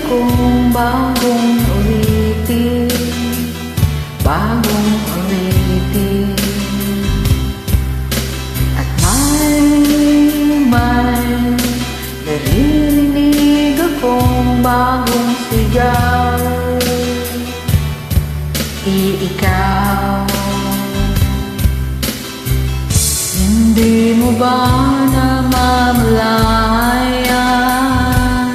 kong bagong ulitin, bagong ulitin. At may naririnig akong bagong sigaw. Ikaw, hindi mo ba namamalayan?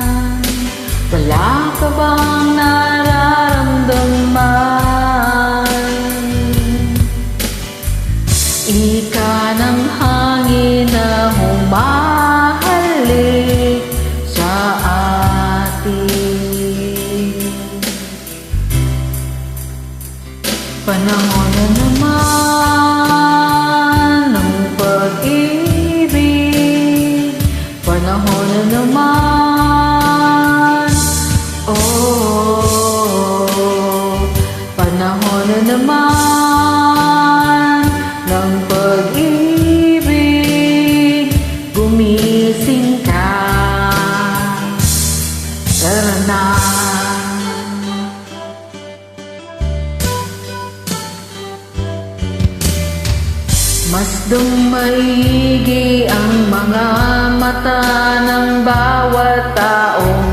Wala ka bang nararamdaman? Ika ng hangin na humahalik sa atin. Panahon na naman ng pag-ibig, panahon na naman, oh, panahon na naman ng pag-ibig. Gumising ka, tara na. Masdang maigi ang mga mata ng bawat taong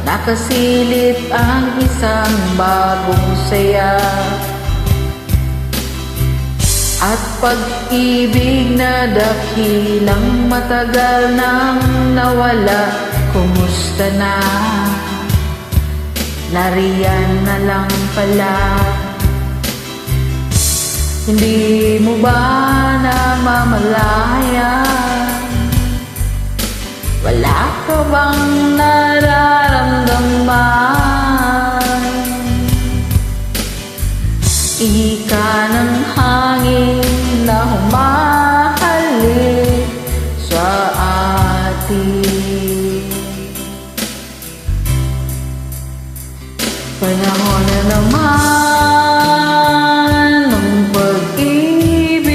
nakasilip ang isang bagong saya. At pag-ibig na dakilang matagal nang nawala, kumusta na? Nariyan na lang pala. Hindi mo ba namamalayan? Wala ka bang nararamdaman? Ika ng hangin na humahalik sa atin. Panahon na naman ng pag-ibig,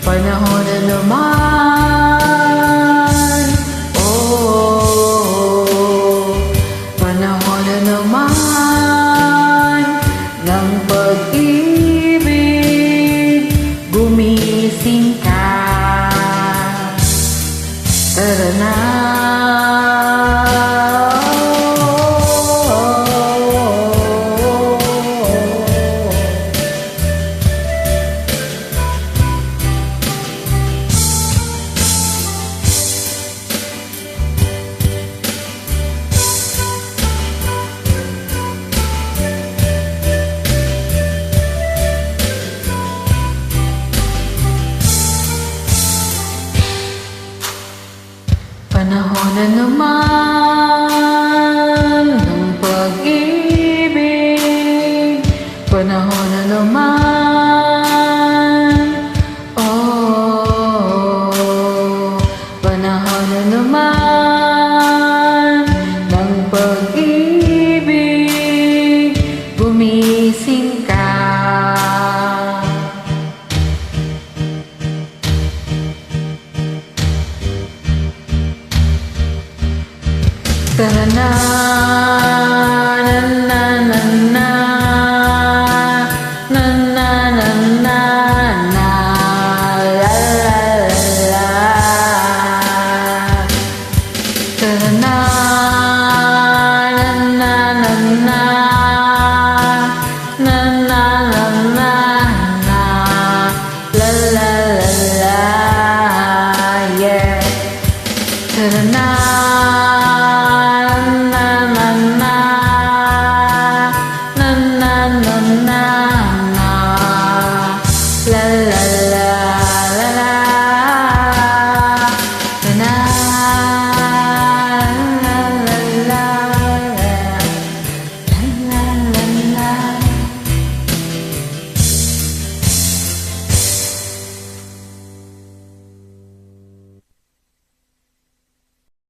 panahon na naman, oh, panahon na naman ng pag-ibig. Gumising ka, tara na. Panahon na naman ng pag-ibig, panahon na naman, oh, panahon na naman ng pag-ibig. Gumising ka, tara na.